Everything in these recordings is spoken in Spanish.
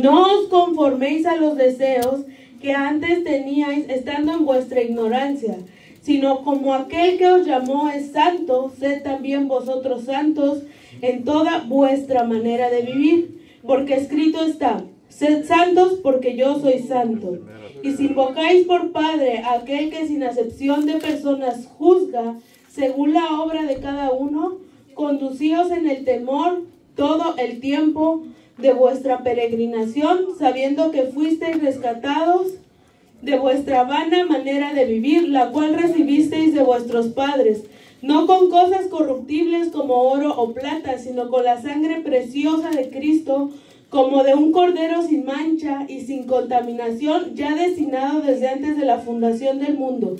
No os conforméis a los deseos que antes teníais estando en vuestra ignorancia, sino como aquel que os llamó es santo, sed también vosotros santos en toda vuestra manera de vivir. Porque escrito está, sed santos porque yo soy santo. Y si invocáis por Padre a aquel que sin acepción de personas juzga, según la obra de cada uno, conducíos en el temor todo el tiempo de vuestra peregrinación, sabiendo que fuisteis rescatados de vuestra vana manera de vivir, la cual recibisteis de vuestros padres, no con cosas corruptibles como oro o plata, sino con la sangre preciosa de Cristo, como de un cordero sin mancha y sin contaminación, ya destinado desde antes de la fundación del mundo,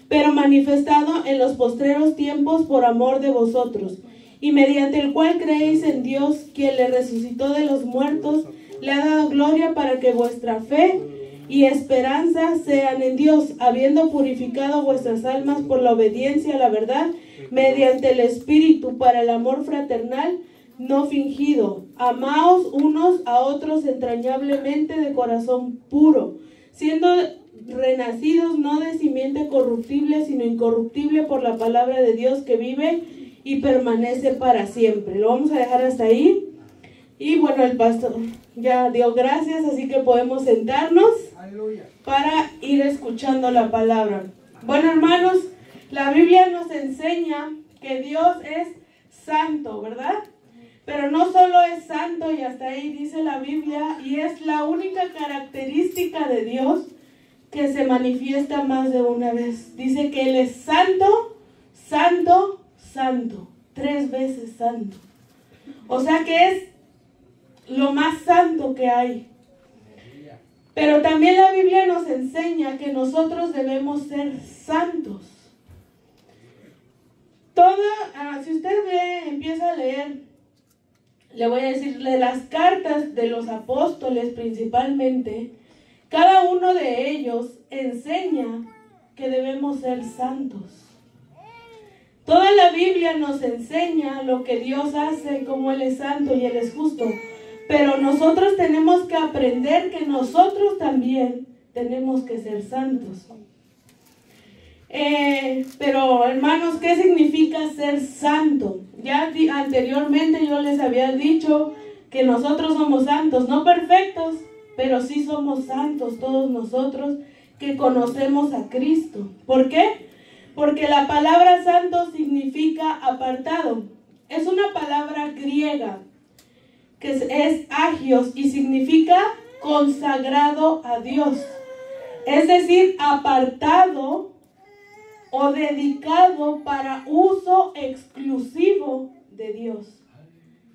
pero manifestado en los postreros tiempos por amor de vosotros, y mediante el cual creéis en Dios, quien le resucitó de los muertos, le ha dado gloria para que vuestra fe y esperanza sean en Dios, habiendo purificado vuestras almas por la obediencia a la verdad, mediante el Espíritu, para el amor fraternal no fingido. Amaos unos a otros entrañablemente de corazón puro, siendo renacidos no de simiente corruptible, sino incorruptible por la palabra de Dios que vive y permanece para siempre. Lo vamos a dejar hasta ahí. Y bueno, el pastor ya dio gracias, así que podemos sentarnos para ir escuchando la palabra. Bueno, hermanos, la Biblia nos enseña que Dios es santo, ¿verdad? Pero no solo es santo y hasta ahí dice la Biblia, y es la única característica de Dios que se manifiesta más de una vez. Dice que Él es santo, santo, santo, 3 veces santo. O sea que es lo más santo que hay. Pero también la Biblia nos enseña que nosotros debemos ser santos. Si usted empieza a leer, le voy a decir, de las cartas de los apóstoles principalmente, cada uno de ellos enseña que debemos ser santos. Toda la Biblia nos enseña lo que Dios hace, cómo Él es santo y Él es justo. Pero nosotros tenemos que aprender que nosotros también tenemos que ser santos. Pero hermanos, ¿qué significa ser santo? Ya anteriormente yo les había dicho que nosotros somos santos, no perfectos, pero sí somos santos todos nosotros que conocemos a Cristo. ¿Por qué? Porque la palabra santo significa apartado. Es una palabra griega que es agios y significa consagrado a Dios. Es decir, apartado o dedicado para uso exclusivo de Dios.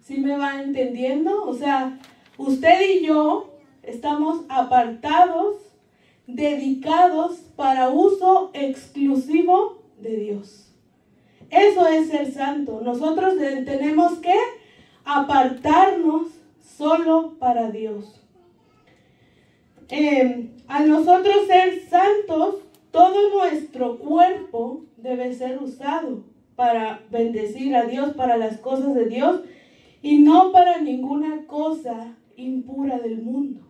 ¿Sí me va entendiendo? O sea, usted y yo estamos apartados, dedicados para uso exclusivo de Dios. Eso es ser santo. Nosotros tenemos que apartarnos solo para Dios. Al nosotros ser santos, todo nuestro cuerpo debe ser usado para bendecir a Dios, para las cosas de Dios, y no para ninguna cosa impura del mundo.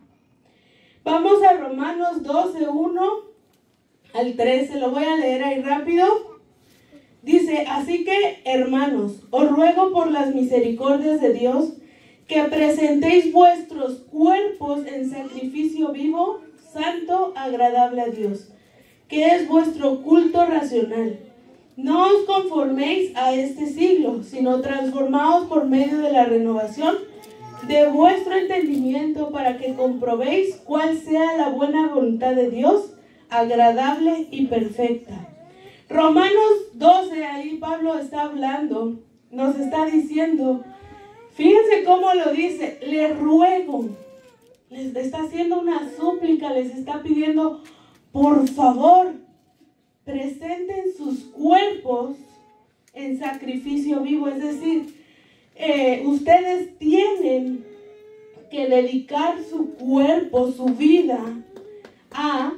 Vamos a Romanos 12, 1 al 13, lo voy a leer ahí rápido. Dice, así que, hermanos, os ruego por las misericordias de Dios, que presentéis vuestros cuerpos en sacrificio vivo, santo, agradable a Dios, que es vuestro culto racional. No os conforméis a este siglo, sino transformaos por medio de la renovación de vuestro entendimiento, para que comprobéis cuál sea la buena voluntad de Dios, agradable y perfecta. Romanos 12, ahí Pablo está hablando, nos está diciendo, fíjense cómo lo dice, les ruego, les está haciendo una súplica, les está pidiendo, por favor, presenten sus cuerpos en sacrificio vivo, es decir, ustedes tienen que dedicar su cuerpo, su vida, a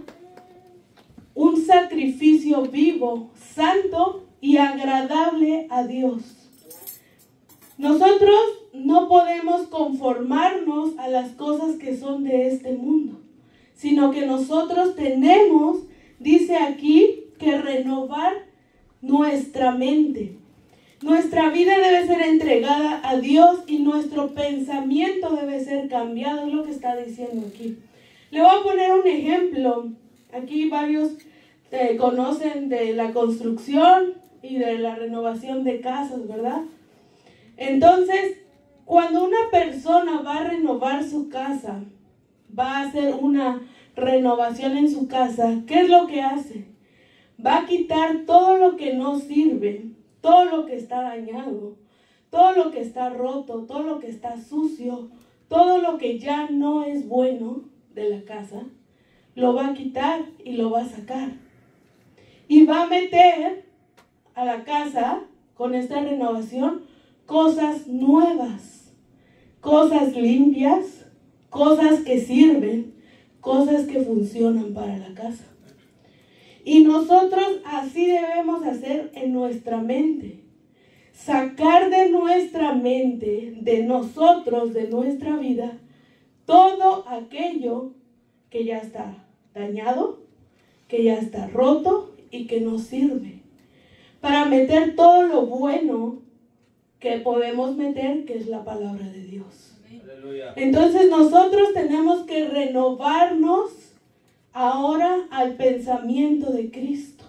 un sacrificio vivo, santo y agradable a Dios. Nosotros no podemos conformarnos a las cosas que son de este mundo, sino que nosotros tenemos, dice aquí, que renovar nuestra mente. Nuestra vida debe ser entregada a Dios y nuestro pensamiento debe ser cambiado, es lo que está diciendo aquí. Le voy a poner un ejemplo. Aquí varios conocen de la construcción y de la renovación de casas, ¿verdad? Entonces, cuando una persona va a renovar su casa, va a hacer una renovación en su casa, ¿qué es lo que hace? Va a quitar todo lo que no sirve, todo lo que está dañado, todo lo que está roto, todo lo que está sucio, todo lo que ya no es bueno de la casa, lo va a quitar y lo va a sacar. Y va a meter a la casa, con esta renovación, cosas nuevas, cosas limpias, cosas que sirven, cosas que funcionan para la casa. Y nosotros así debemos hacer en nuestra mente. Sacar de nuestra mente, de nosotros, de nuestra vida, todo aquello que ya está dañado, que ya está roto y que no sirve. Para meter todo lo bueno que podemos meter, que es la palabra de Dios. Aleluya. Entonces nosotros tenemos que renovarnos ahora al pensamiento de Cristo.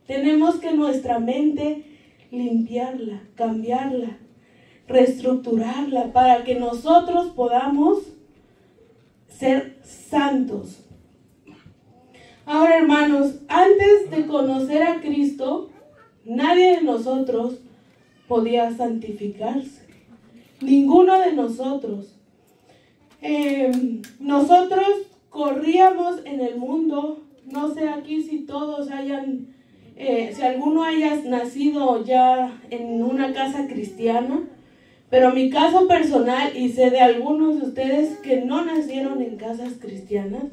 Tenemos que nuestra mente limpiarla, cambiarla, reestructurarla para que nosotros podamos ser santos. Ahora, hermanos, antes de conocer a Cristo, nadie de nosotros podía santificarse. Ninguno de nosotros. Nosotros corríamos en el mundo. No sé aquí si todos hayan, si alguno haya nacido ya en una casa cristiana, pero mi caso personal, y sé de algunos de ustedes que no nacieron en casas cristianas,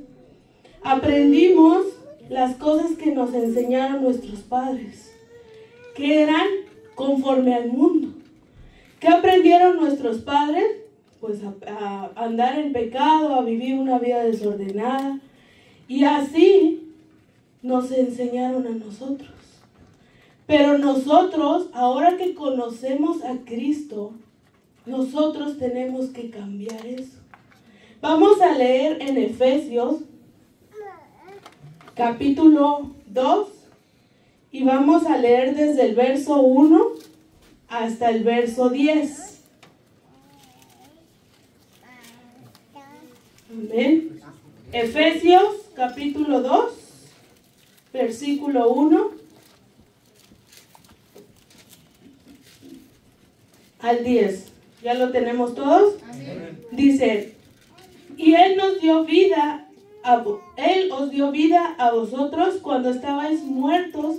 aprendimos las cosas que nos enseñaron nuestros padres, que eran conforme al mundo. ¿Qué aprendieron nuestros padres? Pues a andar en pecado, a vivir una vida desordenada. Y así nos enseñaron a nosotros. Pero nosotros, ahora que conocemos a Cristo, nosotros tenemos que cambiar eso. Vamos a leer en Efesios, capítulo 2, y vamos a leer desde el verso 1 hasta el verso 10. Amén. Efesios capítulo 2, versículo 1 al 10. ¿Ya lo tenemos todos? Amén. Dice, y Él os dio vida a vosotros cuando estabais muertos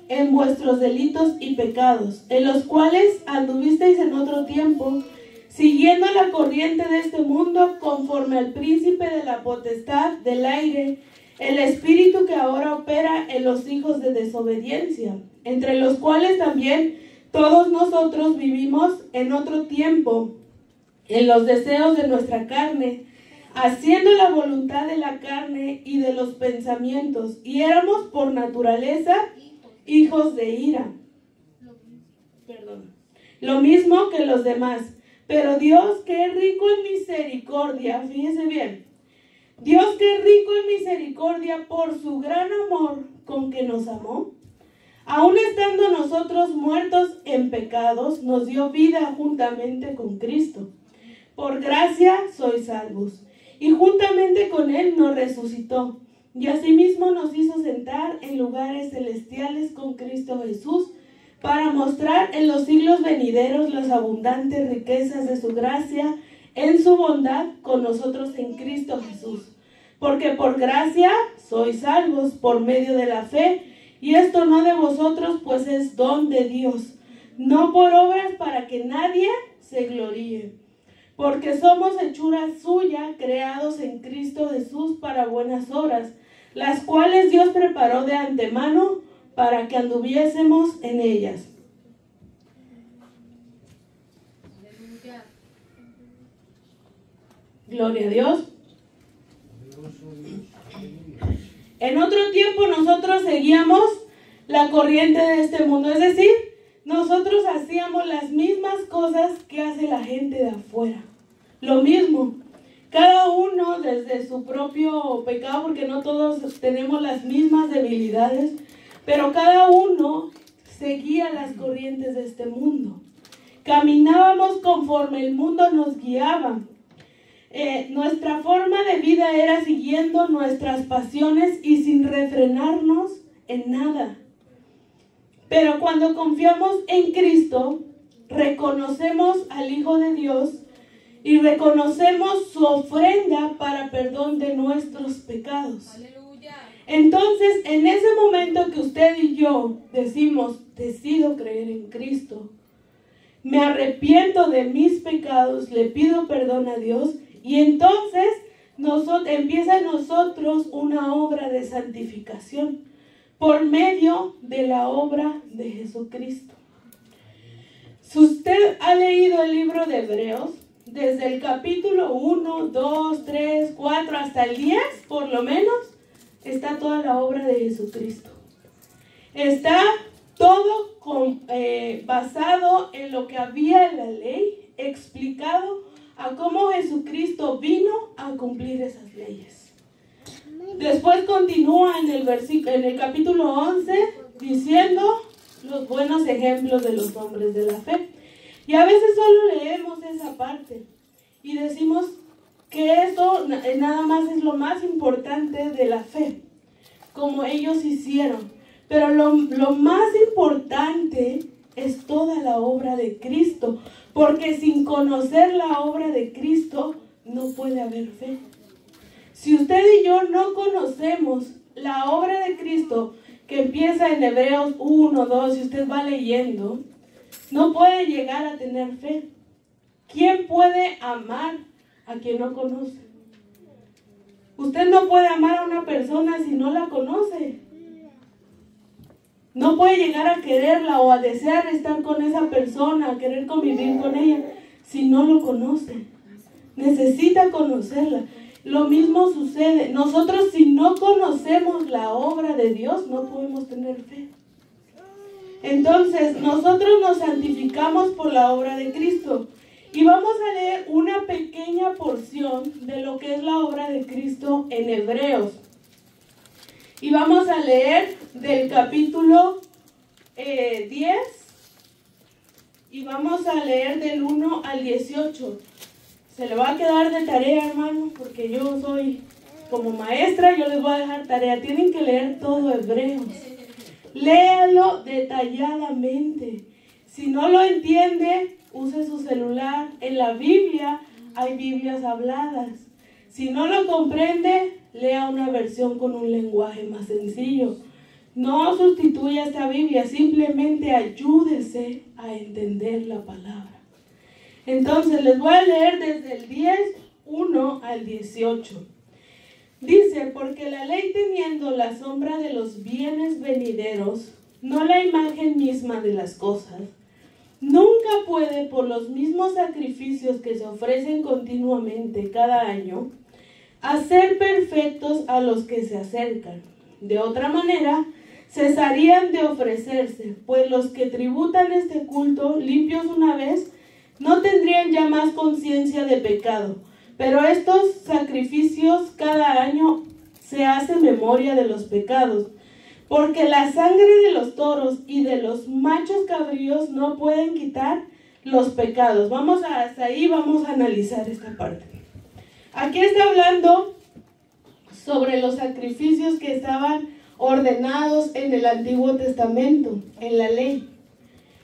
en vuestros delitos y pecados, en los cuales anduvisteis en otro tiempo, siguiendo la corriente de este mundo, conforme al príncipe de la potestad del aire, el espíritu que ahora opera en los hijos de desobediencia, entre los cuales también todos nosotros vivimos en otro tiempo, en los deseos de nuestra carne, haciendo la voluntad de la carne y de los pensamientos, y éramos por naturaleza hijos de ira. Lo mismo que los demás. Pero Dios, que es rico en misericordia, fíjese bien, Dios, que es rico en misericordia por su gran amor con que nos amó, aun estando nosotros muertos en pecados, nos dio vida juntamente con Cristo. Por gracia sois salvos. Y juntamente con Él nos resucitó. Y asimismo nos hizo sentar en lugares celestiales con Cristo Jesús, para mostrar en los siglos venideros las abundantes riquezas de su gracia en su bondad con nosotros en Cristo Jesús. Porque por gracia sois salvos por medio de la fe, y esto no de vosotros, pues es don de Dios, no por obras para que nadie se gloríe. Porque somos hechura suya, creados en Cristo Jesús para buenas obras, las cuales Dios preparó de antemano para que anduviésemos en ellas. Gloria a Dios. En otro tiempo nosotros seguíamos la corriente de este mundo, es decir, nosotros hacíamos las mismas cosas que hace la gente de afuera. Lo mismo, cada uno desde su propio pecado, porque no todos tenemos las mismas debilidades, pero cada uno seguía las corrientes de este mundo. Caminábamos conforme el mundo nos guiaba. Nuestra forma de vida era siguiendo nuestras pasiones y sin refrenarnos en nada. Pero cuando confiamos en Cristo, reconocemos al Hijo de Dios y reconocemos su ofrenda para perdón de nuestros pecados. ¡Aleluya! Entonces, en ese momento que usted y yo decimos, decido creer en Cristo, me arrepiento de mis pecados, le pido perdón a Dios, y entonces empieza en nosotros una obra de santificación por medio de la obra de Jesucristo. Si usted ha leído el libro de Hebreos, desde el capítulo 1, 2, 3, 4 hasta el 10, por lo menos, está toda la obra de Jesucristo. Está todo basado en lo que había en la ley, explicado a cómo Jesucristo vino a cumplir esas leyes. Después continúa en el capítulo 11 diciendo los buenos ejemplos de los hombres de la fe. Y a veces solo leemos esa parte y decimos que eso nada más es lo más importante de la fe, como ellos hicieron. Pero lo más importante es toda la obra de Cristo, porque sin conocer la obra de Cristo no puede haber fe. Si usted y yo no conocemos la obra de Cristo, que empieza en Hebreos 1, 2, si usted va leyendo, no puede llegar a tener fe. ¿Quién puede amar a quien no conoce? Usted no puede amar a una persona si no la conoce. No puede llegar a quererla o a desear estar con esa persona, a querer convivir con ella, si no lo conoce. Necesita conocerla. Lo mismo sucede. Nosotros, si no conocemos la obra de Dios, no podemos tener fe. Entonces, nosotros nos santificamos por la obra de Cristo. Y vamos a leer una pequeña porción de lo que es la obra de Cristo en Hebreos. Y vamos a leer del capítulo 10 y vamos a leer del 1 al 18. Se le va a quedar de tarea, hermano, porque yo soy como maestra, yo les voy a dejar tarea. Tienen que leer todo Hebreos. Léalo detalladamente. Si no lo entiende, use su celular. En la Biblia hay Biblias habladas. Si no lo comprende, lea una versión con un lenguaje más sencillo. No sustituya esta Biblia, simplemente ayúdese a entender la palabra. Entonces, les voy a leer desde el 10, 1 al 18. Dice, porque la ley teniendo la sombra de los bienes venideros, no la imagen misma de las cosas, nunca puede, por los mismos sacrificios que se ofrecen continuamente cada año, hacer perfectos a los que se acercan. De otra manera, cesarían de ofrecerse, pues los que tributan este culto, limpios una vez, no tendrían ya más conciencia de pecado. Pero estos sacrificios cada año se hace memoria de los pecados, porque la sangre de los toros y de los machos cabríos no pueden quitar los pecados. Hasta ahí vamos a analizar esta parte. Aquí está hablando sobre los sacrificios que estaban ordenados en el Antiguo Testamento, en la ley.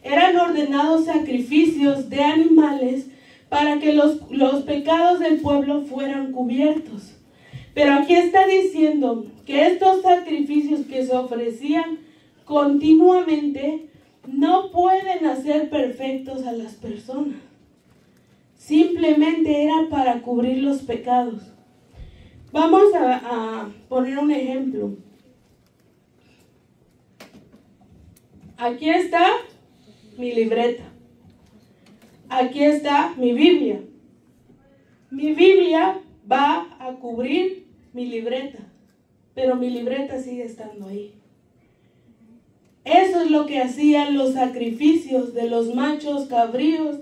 Eran ordenados sacrificios de animales para que los pecados del pueblo fueran cubiertos. Pero aquí está diciendo que estos sacrificios que se ofrecían continuamente no pueden hacer perfectos a las personas. Simplemente era para cubrir los pecados. Vamos a poner un ejemplo. Aquí está mi libreta. Aquí está mi Biblia. Mi Biblia va a cubrir mi libreta, pero mi libreta sigue estando ahí. Eso es lo que hacían los sacrificios de los machos cabríos,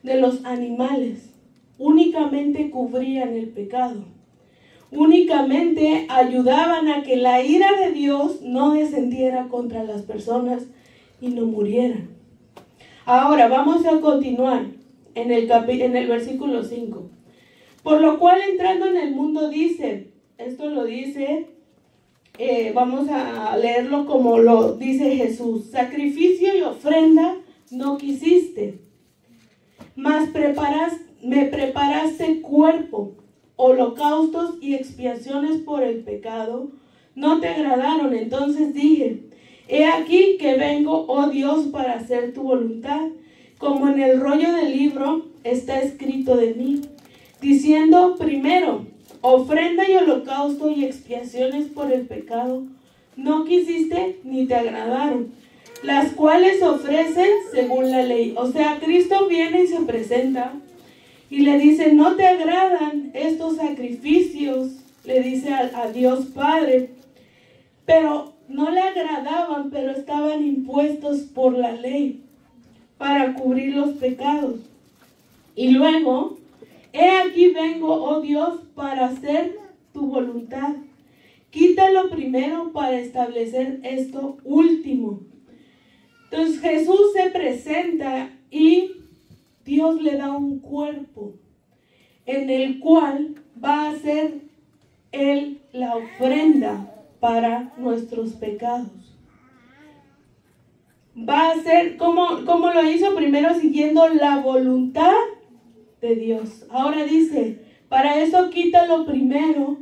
de los animales. Únicamente cubrían el pecado. Únicamente ayudaban a que la ira de Dios no descendiera contra las personas y no murieran. Ahora vamos a continuar en el versículo 5. Por lo cual entrando en el mundo dice, esto lo dice, vamos a leerlo como lo dice Jesús: sacrificio y ofrenda no quisiste, mas me preparaste cuerpo. Holocaustos y expiaciones por el pecado no te agradaron. Entonces dije, he aquí que vengo, oh Dios, para hacer tu voluntad, como en el rollo del libro está escrito de mí, diciendo: primero, ofrenda y holocausto y expiaciones por el pecado no quisiste ni te agradaron, las cuales ofrecen según la ley. O sea, Cristo viene y se presenta y le dice: no te agradan estos sacrificios, le dice a Dios Padre, pero no le agradaban, pero estaban impuestos por la ley para cubrir los pecados. Y luego, he aquí vengo, oh Dios, para hacer tu voluntad. Quítalo primero para establecer esto último. Entonces Jesús se presenta y Dios le da un cuerpo en el cual va a ser Él la ofrenda para nuestros pecados. Va a ser como lo hizo primero, siguiendo la voluntad de Dios. Ahora dice, para eso quítalo primero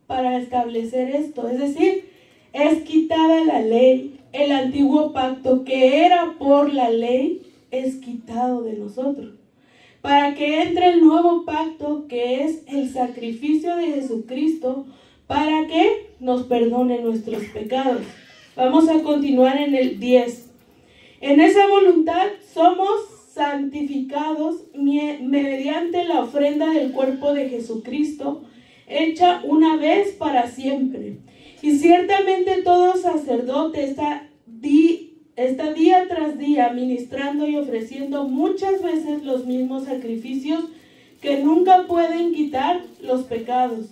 para establecer esto. Es decir, es quitada la ley, el antiguo pacto que era por la ley es quitado de nosotros, para que entre el nuevo pacto que es el sacrificio de Jesucristo, para que nos perdone nuestros pecados. Vamos a continuar en el 10. En esa voluntad somos santificados mediante la ofrenda del cuerpo de Jesucristo, hecha una vez para siempre. Y ciertamente todo sacerdote está día tras día ministrando y ofreciendo muchas veces los mismos sacrificios que nunca pueden quitar los pecados.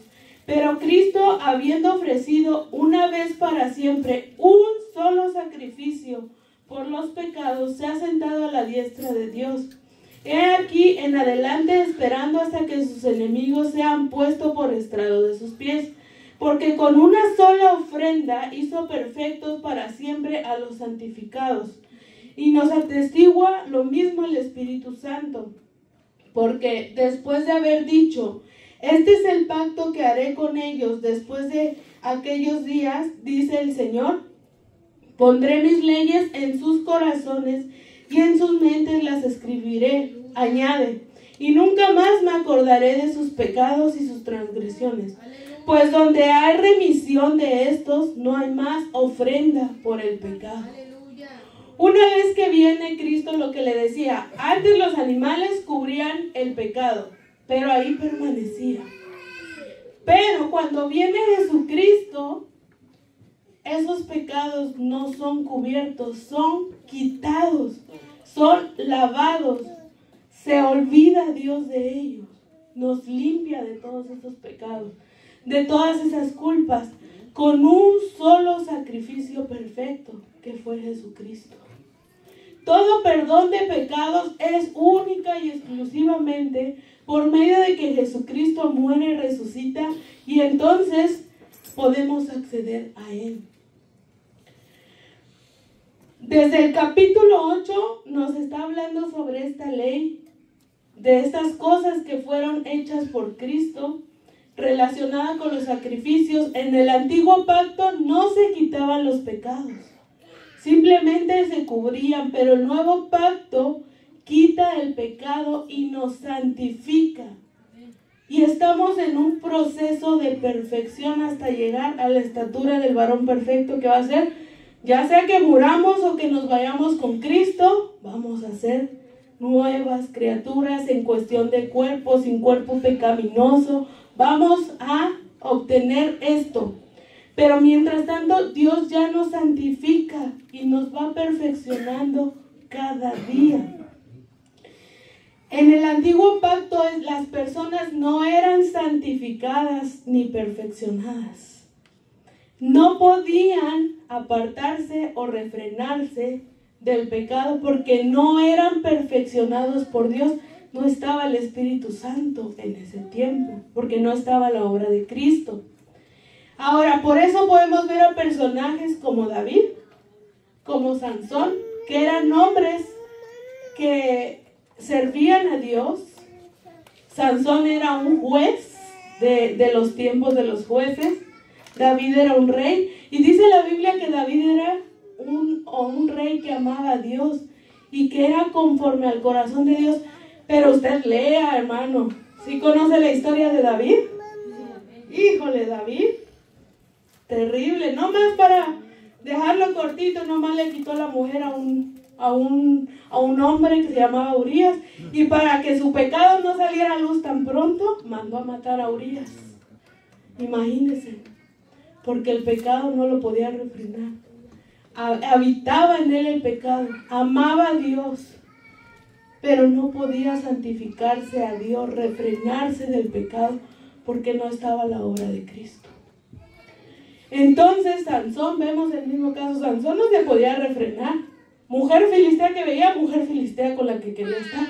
Pero Cristo, habiendo ofrecido una vez para siempre un solo sacrificio por los pecados, se ha sentado a la diestra de Dios. He aquí en adelante esperando hasta que sus enemigos sean puestos por estrado de sus pies. Porque con una sola ofrenda hizo perfectos para siempre a los santificados. Y nos atestigua lo mismo el Espíritu Santo. Porque después de haber dicho, este es el pacto que haré con ellos después de aquellos días, dice el Señor, pondré mis leyes en sus corazones y en sus mentes las escribiré. Añade, y nunca más me acordaré de sus pecados y sus transgresiones. Pues donde hay remisión de estos, no hay más ofrenda por el pecado. Una vez que viene Cristo, lo que le decía, antes los animales cubrían el pecado, pero ahí permanecía. Pero cuando viene Jesucristo, esos pecados no son cubiertos, son quitados, son lavados. Se olvida Dios de ellos, nos limpia de todos esos pecados, de todas esas culpas, con un solo sacrificio perfecto, que fue Jesucristo. Todo perdón de pecados es única y exclusivamente por medio de que Jesucristo muere y resucita, y entonces podemos acceder a Él. Desde el capítulo 8 nos está hablando sobre esta ley, de estas cosas que fueron hechas por Cristo, relacionada con los sacrificios. En el antiguo pacto no se quitaban los pecados, simplemente se cubrían, pero el nuevo pacto quita el pecado y nos santifica. Y estamos en un proceso de perfección hasta llegar a la estatura del varón perfecto, que va a ser, ya sea que muramos o que nos vayamos con Cristo, vamos a ser nuevas criaturas en cuestión de cuerpo, sin cuerpo pecaminoso. Vamos a obtener esto. Pero mientras tanto, Dios ya nos santifica y nos va perfeccionando cada día. En el antiguo pacto las personas no eran santificadas ni perfeccionadas. No podían apartarse o refrenarse del pecado porque no eran perfeccionados por Dios. No estaba el Espíritu Santo en ese tiempo, porque no estaba la obra de Cristo. Ahora, por eso podemos ver a personajes como David, como Sansón, que eran hombres que servían a Dios. Sansón era un juez de los tiempos de los jueces. David era un rey. Y dice la Biblia que David era un rey que amaba a Dios y que era conforme al corazón de Dios. Pero usted lea, hermano. ¿Sí conoce la historia de David? Híjole, David. Terrible. No más para dejarlo cortito, nomás le quitó la mujer a un hombre que se llamaba Urías. Y para que su pecado no saliera a luz tan pronto, mandó a matar a Urías. Imagínense. Porque el pecado no lo podía refrenar. Habitaba en él el pecado. Amaba a Dios. Pero no podía santificarse a Dios, refrenarse del pecado, porque no estaba la obra de Cristo. Entonces Sansón, vemos el mismo caso. Sansón no se podía refrenar. Mujer filistea que veía, mujer filistea con la que quería estar.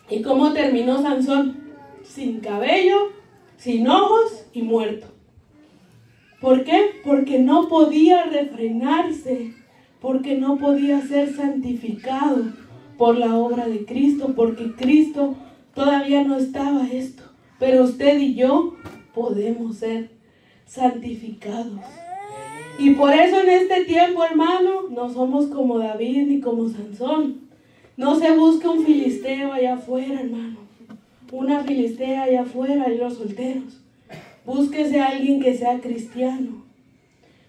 ¿Y cómo terminó Sansón? Sin cabello, sin ojos y muerto. ¿Por qué? Porque no podía refrenarse, porque no podía ser santificado por la obra de Cristo, porque Cristo todavía no estaba esto. Pero usted y yo podemos ser santificados. Y por eso en este tiempo, hermano, no somos como David ni como Sansón. No se busca un filisteo allá afuera, hermano. Una filistea allá afuera, y los solteros. Búsquese a alguien que sea cristiano.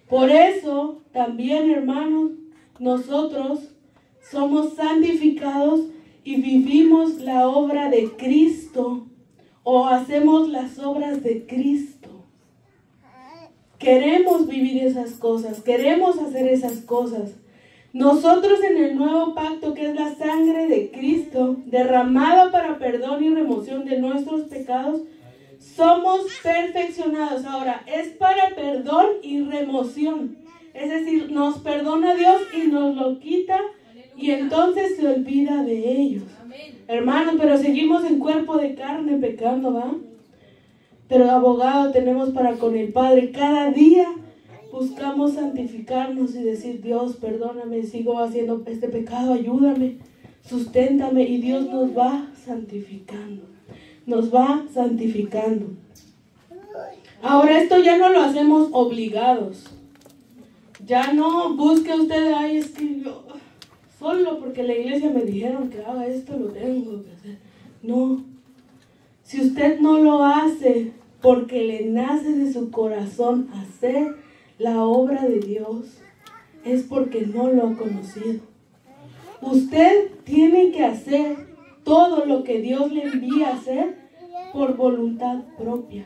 Por eso, también, hermanos, nosotros somos santificados y vivimos la obra de Cristo, o hacemos las obras de Cristo. Queremos vivir esas cosas, queremos hacer esas cosas. Nosotros en el nuevo pacto, que es la sangre de Cristo, derramada para perdón y remoción de nuestros pecados, somos perfeccionados. Ahora, es para perdón y remoción. Es decir, nos perdona Dios y nos lo quita, y entonces se olvida de ellos. Hermanos, pero seguimos en cuerpo de carne pecando, ¿va? Pero abogado tenemos para con el Padre. Cada día buscamos santificarnos y decir: Dios, perdóname, sigo haciendo este pecado, ayúdame, susténtame. Y Dios nos va santificando, nos va santificando. Ahora, esto ya no lo hacemos obligados. Ya no busque usted, ay, es que yo solo porque la iglesia me dijeron que haga esto, lo tengo que hacer. No. Si usted no lo hace porque le nace de su corazón hacer la obra de Dios, es porque no lo ha conocido. Usted tiene que hacer todo lo que Dios le envía a hacer por voluntad propia.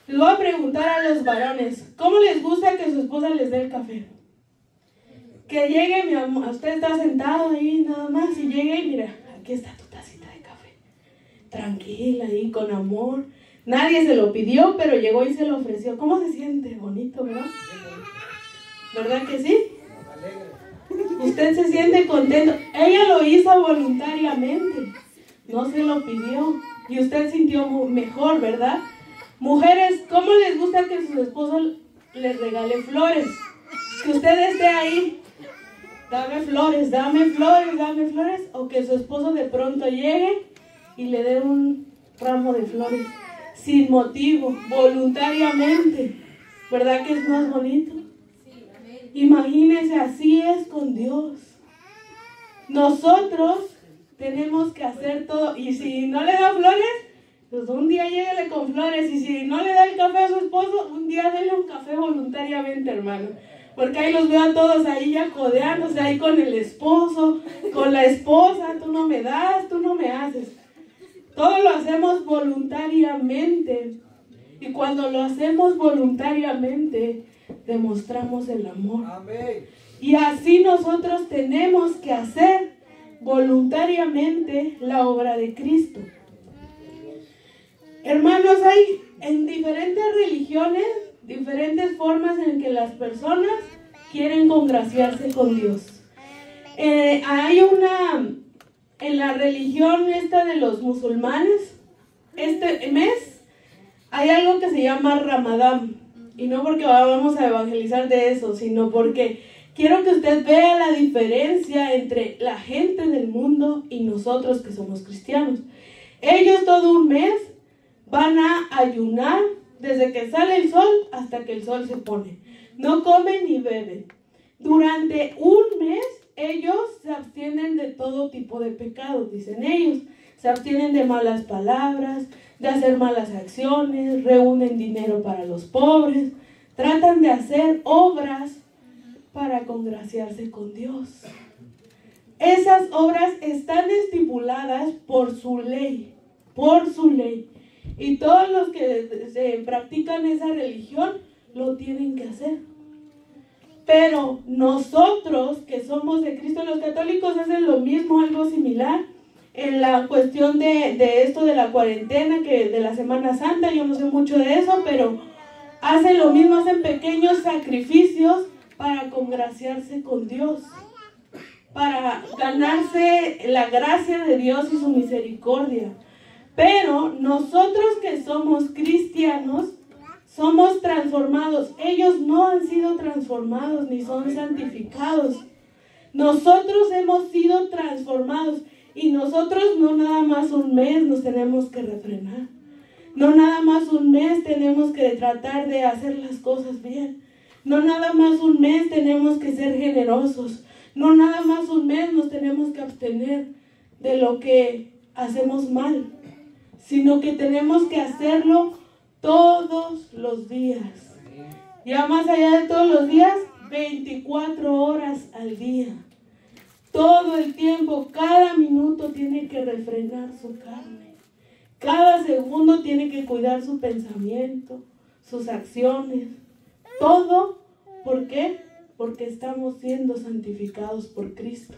Les voy a preguntar a los varones, ¿cómo les gusta que su esposa les dé el café? Que llegue, mi amor, usted está sentado ahí nada más, y llegue y mira, aquí está tu tacita de café. Tranquila ahí, con amor. Nadie se lo pidió, pero llegó y se lo ofreció. ¿Cómo se siente? Bonito, ¿verdad? ¿Verdad que sí? Usted se siente contento. Ella lo hizo voluntariamente, no se lo pidió, y usted sintió mejor, ¿verdad? Mujeres, ¿cómo les gusta que su esposo les regale flores? Que usted esté ahí, dame flores, dame flores, dame flores, o que su esposo de pronto llegue y le dé un ramo de flores sin motivo, voluntariamente. ¿Verdad que es más bonito? Imagínense, así es con Dios. Nosotros tenemos que hacer todo, y si no le da flores, pues un día lléguele con flores, y si no le da el café a su esposo, un día déle un café voluntariamente, hermano. Porque ahí los veo a todos ahí ya codeándose ahí con el esposo, con la esposa, tú no me das, tú no me haces. Todo lo hacemos voluntariamente. Y cuando lo hacemos voluntariamente, demostramos el amor. Amén. Y así nosotros tenemos que hacer voluntariamente la obra de Cristo. Hermanos, hay en diferentes religiones, diferentes formas en que las personas quieren congraciarse con Dios. Hay en la religión esta de los musulmanes, este mes, hay algo que se llama Ramadán. Y no porque vamos a evangelizar de eso, sino porque quiero que usted vea la diferencia entre la gente del mundo y nosotros que somos cristianos. Ellos todo un mes van a ayunar desde que sale el sol hasta que el sol se pone. No comen ni beben. Durante un mes ellos se abstienen de todo tipo de pecados, dicen ellos. Se abstienen de malas palabras, de hacer malas acciones, reúnen dinero para los pobres, tratan de hacer obras para congraciarse con Dios. Esas obras están estipuladas por su ley, y todos los que se practican esa religión lo tienen que hacer. Pero nosotros que somos de Cristo, los católicos hacen lo mismo, algo similar, en la cuestión de esto de la cuarentena, que de la Semana Santa. Yo no sé mucho de eso, pero hacen lo mismo, hacen pequeños sacrificios para congraciarse con Dios, para ganarse la gracia de Dios y su misericordia. Pero nosotros que somos cristianos, somos transformados. Ellos no han sido transformados ni son santificados. Nosotros hemos sido transformados. Y nosotros no nada más un mes nos tenemos que refrenar. No nada más un mes tenemos que tratar de hacer las cosas bien. No nada más un mes tenemos que ser generosos. No nada más un mes nos tenemos que abstener de lo que hacemos mal. Sino que tenemos que hacerlo todos los días. Ya más allá de todos los días, 24 horas al día. Todo el tiempo, cada minuto tiene que refrenar su carne. Cada segundo tiene que cuidar su pensamiento, sus acciones. Todo, ¿por qué? Porque estamos siendo santificados por Cristo.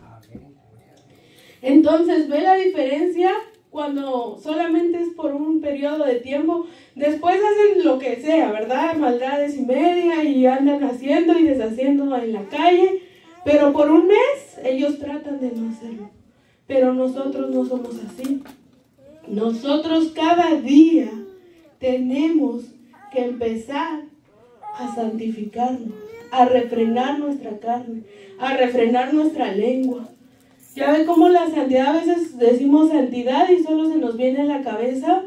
Entonces, ¿ve la diferencia? Cuando solamente es por un periodo de tiempo, después hacen lo que sea, ¿verdad? Maldades y media, y andan haciendo y deshaciendo en la calle. Pero por un mes ellos tratan de no hacerlo. Pero nosotros no somos así. Nosotros cada día tenemos que empezar a santificarnos, a refrenar nuestra carne, a refrenar nuestra lengua. Ya ven cómo la santidad, a veces decimos santidad y solo se nos viene a la cabeza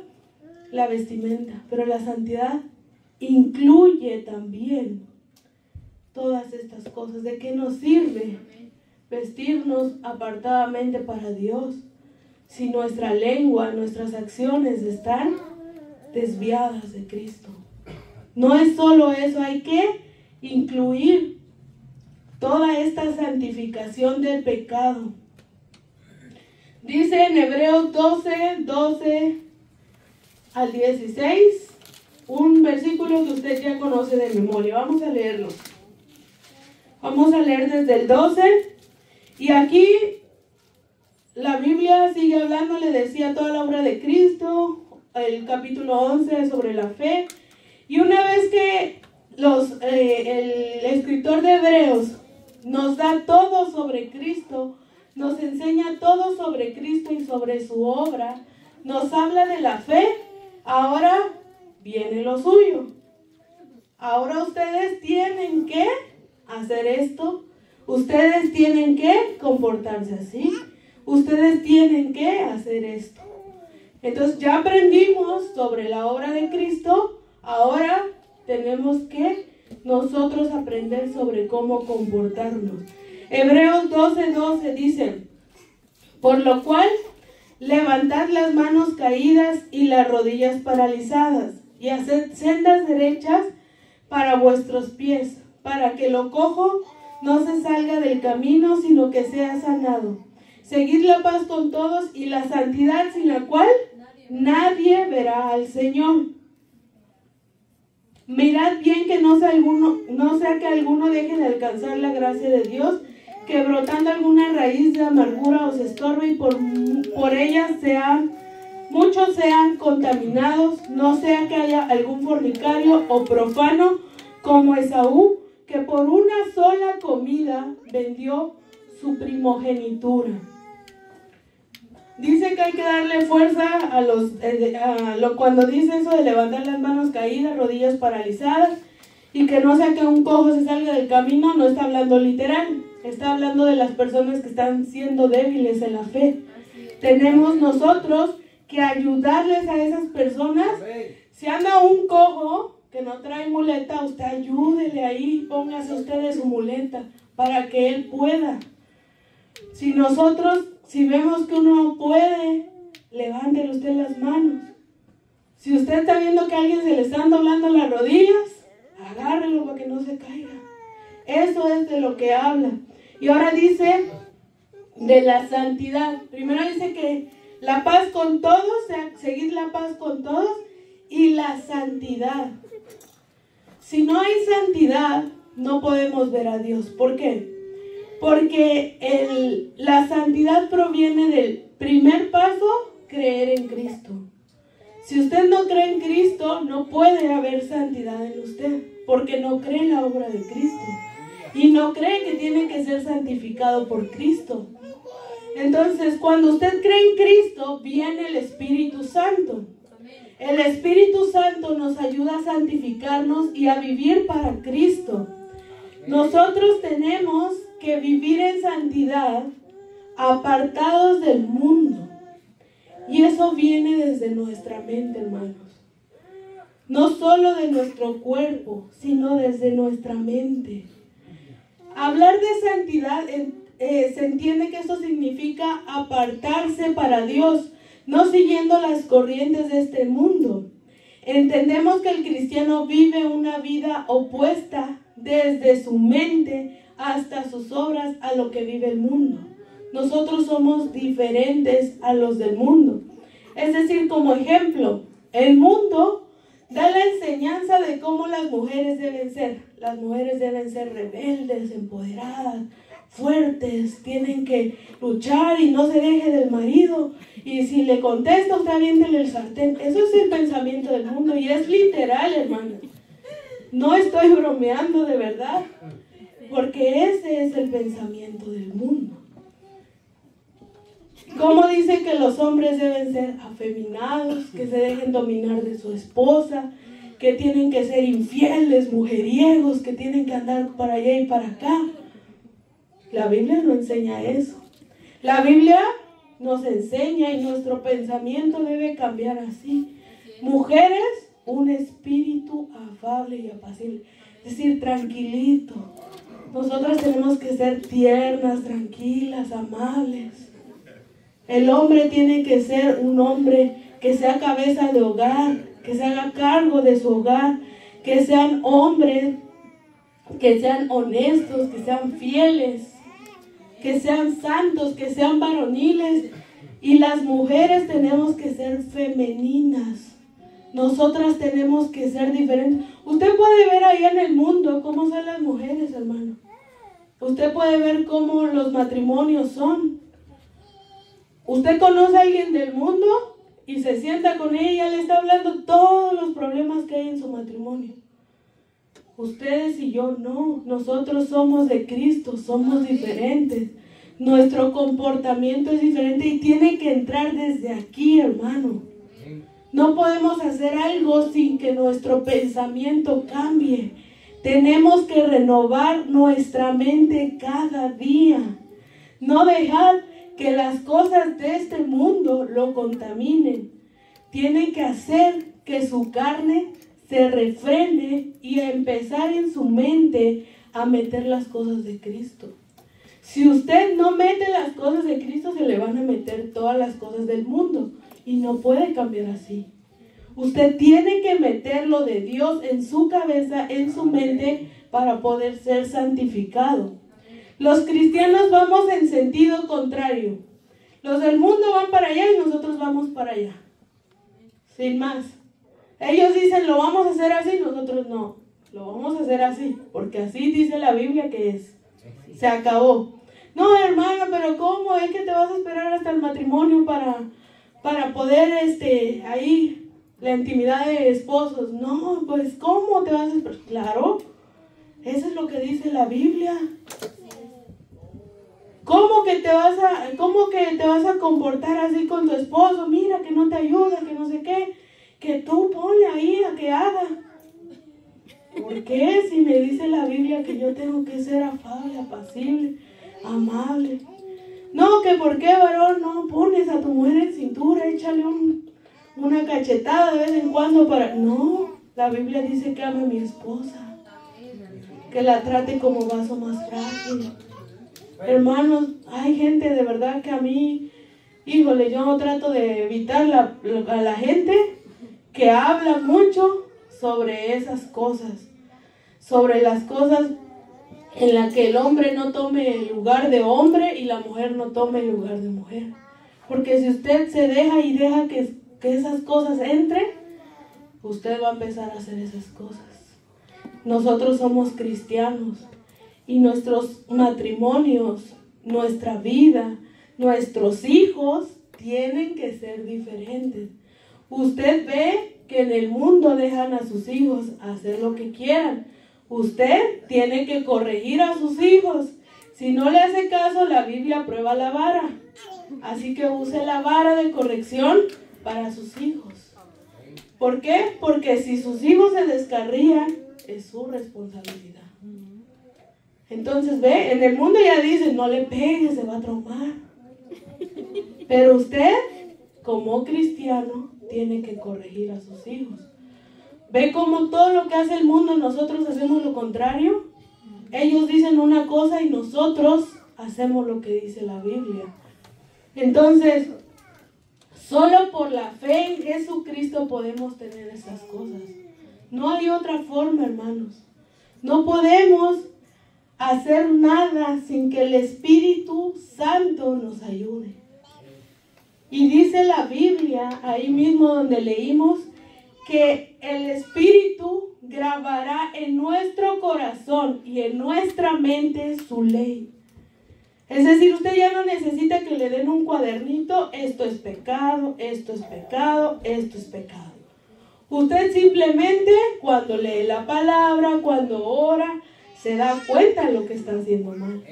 la vestimenta. Pero la santidad incluye también todas estas cosas. ¿De qué nos sirve vestirnos apartadamente para Dios si nuestra lengua, nuestras acciones están desviadas de Cristo? No es solo eso, hay que incluir toda esta santificación del pecado. Dice en Hebreos 12 al 16, un versículo que usted ya conoce de memoria. Vamos a leerlo. Vamos a leer desde el 12. Y aquí la Biblia sigue hablando, le decía toda la obra de Cristo, el capítulo 11 sobre la fe. Y una vez que el escritor de Hebreos nos da todo sobre Cristo, nos enseña todo sobre Cristo y sobre su obra, nos habla de la fe, ahora viene lo suyo. Ahora ustedes tienen que hacer esto, ustedes tienen que comportarse así, ustedes tienen que hacer esto. Entonces ya aprendimos sobre la obra de Cristo, ahora tenemos que nosotros aprender sobre cómo comportarnos. Hebreos 12:12 dice: por lo cual, levantad las manos caídas y las rodillas paralizadas, y haced sendas derechas para vuestros pies, para que lo cojo no se salga del camino, sino que sea sanado. Seguid la paz con todos y la santidad, sin la cual nadie verá al Señor. Mirad bien que no sea que alguno deje de alcanzar la gracia de Dios, que brotando alguna raíz de amargura os estorbe y por ella muchos sean contaminados, no sea que haya algún fornicario o profano como Esaú, que por una sola comida vendió su primogenitura. Dice que hay que darle fuerza cuando dice eso de levantar las manos caídas, rodillas paralizadas, y que no sea que un cojo se salga del camino. No está hablando literal, está hablando de las personas que están siendo débiles en la fe. Tenemos nosotros que ayudarles a esas personas. Si anda un cojo que no trae muleta, usted ayúdele ahí, póngase usted de su muleta para que él pueda. Si vemos que uno no puede, levántele usted las manos. Si usted está viendo que a alguien se le están doblando las rodillas, agárrelo para que no se caiga. Eso es de lo que habla. Y ahora dice de la santidad. Primero dice que la paz con todos, seguid la paz con todos, y la santidad. Si no hay santidad, no podemos ver a Dios. ¿Por qué? Porque la santidad proviene del primer paso, creer en Cristo. Si usted no cree en Cristo, no puede haber santidad en usted, porque no cree en la obra de Cristo. Y no cree que tiene que ser santificado por Cristo. Entonces, cuando usted cree en Cristo, viene el Espíritu Santo. El Espíritu Santo nos ayuda a santificarnos y a vivir para Cristo. Nosotros tenemos que vivir en santidad, apartados del mundo. Y eso viene desde nuestra mente, hermanos. No solo de nuestro cuerpo, sino desde nuestra mente. Hablar de santidad, se entiende que eso significa apartarse para Dios, no siguiendo las corrientes de este mundo. Entendemos que el cristiano vive una vida opuesta desde su mente hasta sus obras a lo que vive el mundo. Nosotros somos diferentes a los del mundo. Es decir, como ejemplo, el mundo da la enseñanza de cómo las mujeres deben ser. Las mujeres deben ser rebeldes, empoderadas, fuertes, tienen que luchar y no se deje del marido. Y si le contesta, usted aviéntele el sartén. Eso es el pensamiento del mundo y es literal, hermano. No estoy bromeando, de verdad, porque ese es el pensamiento del mundo. ¿Cómo dice que los hombres deben ser afeminados, que se dejen dominar de su esposa, que tienen que ser infieles, mujeriegos, que tienen que andar para allá y para acá? La Biblia no enseña eso. La Biblia nos enseña y nuestro pensamiento debe cambiar así. Mujeres, un espíritu afable y apacible, es decir, tranquilito. Nosotras tenemos que ser tiernas, tranquilas, amables. El hombre tiene que ser un hombre que sea cabeza de hogar, que se haga cargo de su hogar, que sean hombres, que sean honestos, que sean fieles, que sean santos, que sean varoniles. Y las mujeres tenemos que ser femeninas. Nosotras tenemos que ser diferentes. Usted puede ver ahí en el mundo cómo son las mujeres, hermano. Usted puede ver cómo los matrimonios son. Usted conoce a alguien del mundo y se sienta con ella y ya le está hablando todos los problemas que hay en su matrimonio. Ustedes y yo no. Nosotros somos de Cristo, somos diferentes. Nuestro comportamiento es diferente y tiene que entrar desde aquí, hermano. No podemos hacer algo sin que nuestro pensamiento cambie. Tenemos que renovar nuestra mente cada día. No dejar que las cosas de este mundo lo contaminen. Tiene que hacer que su carne se refrene y empezar en su mente a meter las cosas de Cristo. Si usted no mete las cosas de Cristo, se le van a meter todas las cosas del mundo y no puede cambiar así. Usted tiene que meter lo de Dios en su cabeza, en su mente, para poder ser santificado. Los cristianos vamos en sentido contrario. Los del mundo van para allá y nosotros vamos para allá. Sin más. Ellos dicen, lo vamos a hacer así, nosotros no. Lo vamos a hacer así, porque así dice la Biblia que es. Se acabó. No, hermano, pero ¿cómo? Es que te vas a esperar hasta el matrimonio para poder, ahí, la intimidad de esposos. No, pues, ¿cómo te vas a esperar? Claro, eso es lo que dice la Biblia. ¿Cómo que te vas a comportar así con tu esposo? Mira, que no te ayuda, que no sé qué. Que tú ponle ahí a que haga. ¿Por qué? Si me dice la Biblia que yo tengo que ser afable, apacible, amable. No, que por qué, varón, no pones a tu mujer en cintura, échale una cachetada de vez en cuando para... No, la Biblia dice que ame a mi esposa, que la trate como vaso más frágil. Hermanos, hay gente de verdad que a mí, híjole, yo trato de evitar a la gente que habla mucho sobre esas cosas, sobre las cosas en las que el hombre no tome el lugar de hombre y la mujer no tome el lugar de mujer. Porque si usted se deja y deja que esas cosas entren, usted va a empezar a hacer esas cosas. Nosotros somos cristianos y nuestros matrimonios, nuestra vida, nuestros hijos tienen que ser diferentes. Usted ve que en el mundo dejan a sus hijos hacer lo que quieran. Usted tiene que corregir a sus hijos. Si no le hace caso, la Biblia aprueba la vara. Así que use la vara de corrección para sus hijos. ¿Por qué? Porque si sus hijos se descarrían, es su responsabilidad. Entonces, ve, en el mundo ya dicen, no le pegue, se va a traumar. Pero usted, como cristiano, tiene que corregir a sus hijos. ¿Ve cómo todo lo que hace el mundo nosotros hacemos lo contrario? Ellos dicen una cosa y nosotros hacemos lo que dice la Biblia. Entonces, solo por la fe en Jesucristo podemos tener esas cosas. No hay otra forma, hermanos. No podemos hacer nada sin que el Espíritu Santo nos ayude. Y dice la Biblia, ahí mismo donde leímos, que el Espíritu grabará en nuestro corazón y en nuestra mente su ley. Es decir, usted ya no necesita que le den un cuadernito, esto es pecado, esto es pecado, esto es pecado. Usted simplemente cuando lee la palabra, cuando ora, se da cuenta de lo que está haciendo mal.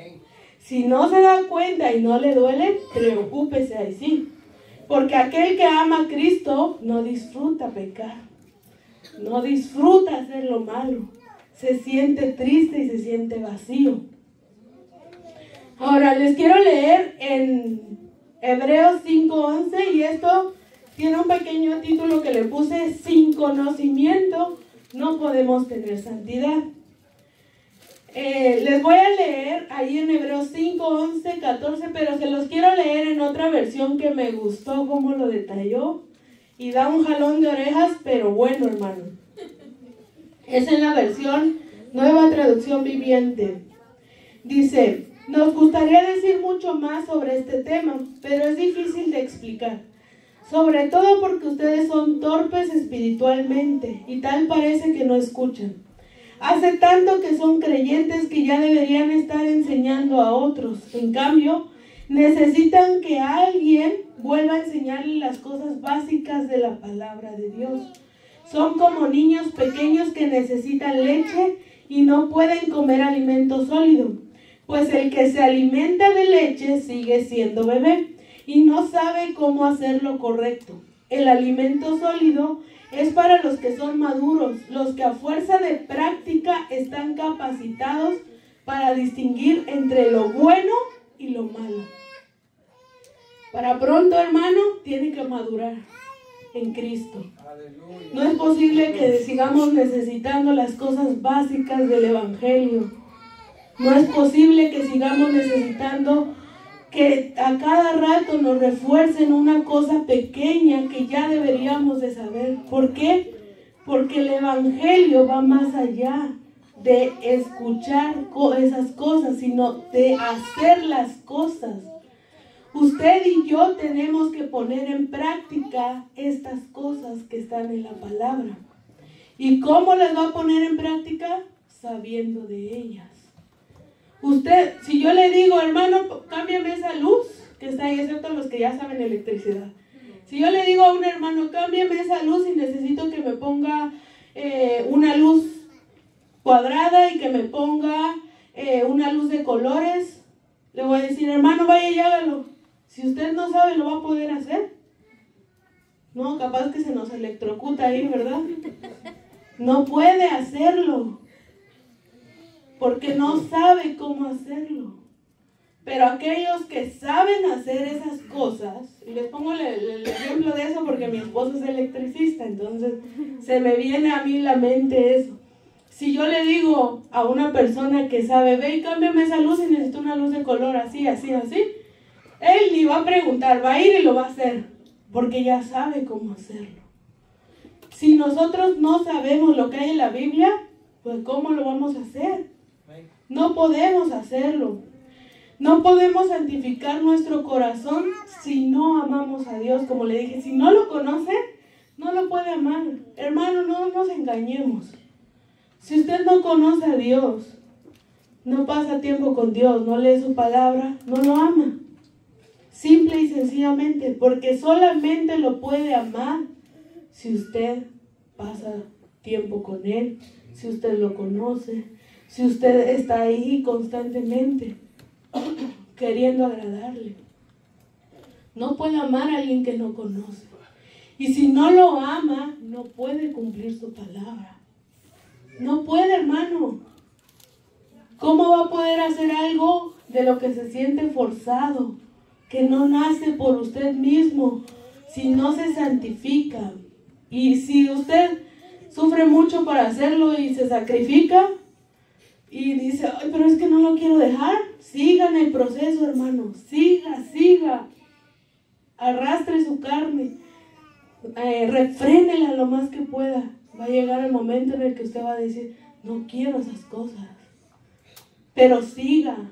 Si no se da cuenta y no le duele, preocúpese ahí sí. Porque aquel que ama a Cristo no disfruta pecar. No disfruta hacer lo malo. Se siente triste y se siente vacío. Ahora les quiero leer en Hebreos 5:11 y esto tiene un pequeño título que le puse: sin conocimiento no podemos tener santidad. Les voy a leer ahí en Hebreos 5, 11, 14, pero se los quiero leer en otra versión que me gustó cómo lo detalló y da un jalón de orejas, pero bueno, hermano. Es en la versión Nueva Traducción Viviente. Dice: nos gustaría decir mucho más sobre este tema, pero es difícil de explicar. Sobre todo porque ustedes son torpes espiritualmente y tal parece que no escuchan. Hace tanto que son creyentes que ya deberían estar enseñando a otros. En cambio, necesitan que alguien vuelva a enseñarles las cosas básicas de la palabra de Dios. Son como niños pequeños que necesitan leche y no pueden comer alimento sólido. Pues el que se alimenta de leche sigue siendo bebé y no sabe cómo hacer lo correcto. El alimento sólido es para los que son maduros, los que a fuerza de práctica están capacitados para distinguir entre lo bueno y lo malo. Para pronto, hermano, tiene que madurar en Cristo. No es posible que sigamos necesitando las cosas básicas del Evangelio. No es posible que sigamos necesitando que a cada rato nos refuercen una cosa pequeña que ya deberíamos de saber. ¿Por qué? Porque el Evangelio va más allá de escuchar esas cosas, sino de hacer las cosas. Usted y yo tenemos que poner en práctica estas cosas que están en la palabra. ¿Y cómo las va a poner en práctica? Sabiendo de ellas. Usted, si yo le digo, hermano, cámbiame esa luz que está ahí, excepto los que ya saben electricidad. Si yo le digo a un hermano, cámbiame esa luz y necesito que me ponga una luz cuadrada y que me ponga una luz de colores, le voy a decir, hermano, vaya y hágalo. Si usted no sabe, ¿lo va a poder hacer? No, capaz que se nos electrocuta ahí, ¿verdad? No puede hacerlo, porque no sabe cómo hacerlo. Pero aquellos que saben hacer esas cosas, y les pongo el ejemplo de eso porque mi esposo es electricista, entonces se me viene a mí la mente eso. Si yo le digo a una persona que sabe, ve y cámbiame esa luz y necesito una luz de color así, así, así, él ni va a preguntar, va a ir y lo va a hacer, porque ya sabe cómo hacerlo. Si nosotros no sabemos lo que hay en la Biblia, pues ¿cómo lo vamos a hacer? No podemos hacerlo. No podemos santificar nuestro corazón si no amamos a Dios. Como le dije, si no lo conoce, no lo puede amar. Hermano, no nos engañemos. Si usted no conoce a Dios, no pasa tiempo con Dios, no lee su palabra, no lo ama. Simple y sencillamente, porque solamente lo puede amar si usted pasa tiempo con Él, si usted lo conoce, si usted está ahí constantemente queriendo agradarle. No puede amar a alguien que no conoce. Y si no lo ama, no puede cumplir su palabra. No puede, hermano. ¿Cómo va a poder hacer algo de lo que se siente forzado, que no nace por usted mismo, si no se santifica? Y si usted sufre mucho para hacerlo y se sacrifica y dice, ay, pero es que no lo quiero dejar, siga en el proceso, hermano, siga, arrastre su carne, refrénela lo más que pueda. Va a llegar el momento en el que usted va a decir, no quiero esas cosas, pero siga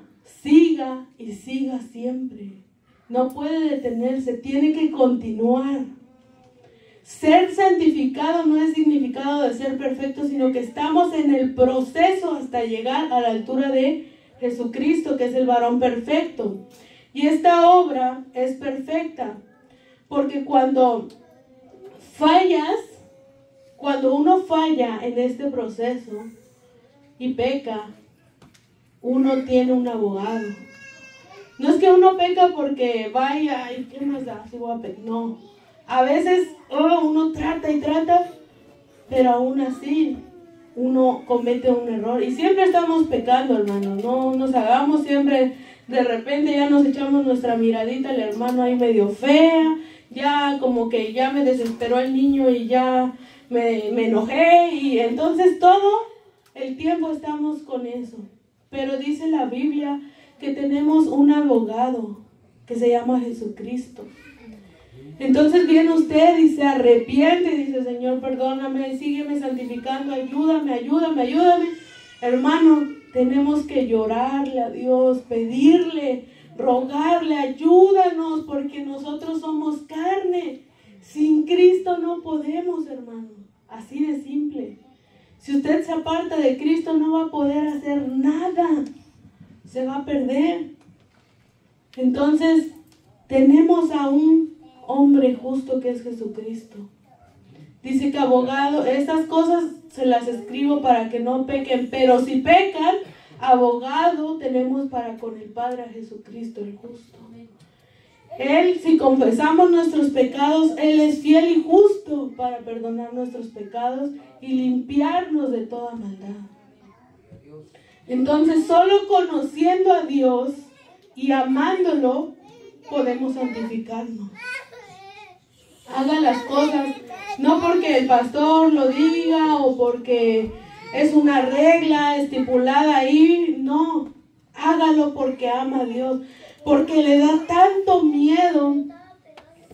y siga siempre. No puede detenerse, tiene que continuar. Ser santificado no es significado de ser perfecto, sino que estamos en el proceso hasta llegar a la altura de Jesucristo, que es el varón perfecto. Y esta obra es perfecta, porque cuando uno falla en este proceso y peca, uno tiene un abogado. No es que uno peca porque vaya, ay, ¿qué más da? Si voy a pecar. No. A veces uno trata y trata, pero aún así uno comete un error. Y siempre estamos pecando, hermano. No nos hagamos siempre, de repente ya nos echamos nuestra miradita al hermano ahí medio fea, ya como que ya me desesperó el niño y ya me enojé, y entonces todo el tiempo estamos con eso. Pero dice la Biblia que tenemos un abogado que se llama Jesucristo. Entonces viene usted y se arrepiente y dice, Señor, perdóname, sígueme santificando, ayúdame. Hermano, tenemos que llorarle a Dios, pedirle, rogarle, ayúdanos, porque nosotros somos carne. Sin Cristo no podemos, hermano. Así de simple. Si usted se aparta de Cristo, no va a poder hacer nada. Se va a perder. Entonces, tenemos a un hombre justo que es Jesucristo. Dice que abogado, estas cosas se las escribo para que no pequen, pero si pecan, abogado tenemos para con el Padre a Jesucristo el justo. Él, si confesamos nuestros pecados, Él es fiel y justo para perdonar nuestros pecados y limpiarnos de toda maldad. Entonces, solo conociendo a Dios y amándolo, podemos santificarnos. Haga las cosas, no porque el pastor lo diga o porque es una regla estipulada ahí, no. Hágalo porque ama a Dios, porque le da tanto miedo,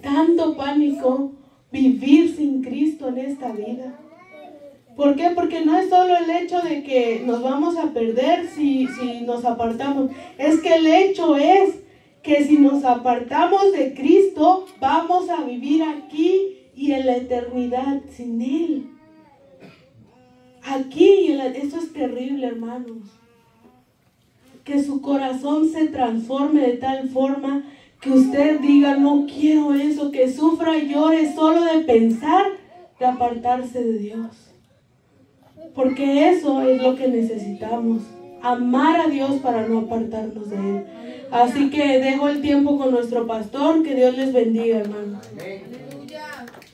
tanto pánico vivir sin Cristo en esta vida. ¿Por qué? Porque no es solo el hecho de que nos vamos a perder si nos apartamos. Es que el hecho es que si nos apartamos de Cristo, vamos a vivir aquí y en la eternidad sin Él. Aquí, eso es terrible, hermanos. Que su corazón se transforme de tal forma que usted diga, no quiero eso, que sufra y llore solo de pensar de apartarse de Dios. Porque eso es lo que necesitamos, amar a Dios para no apartarnos de Él. Así que dejo el tiempo con nuestro pastor, que Dios les bendiga, hermanos.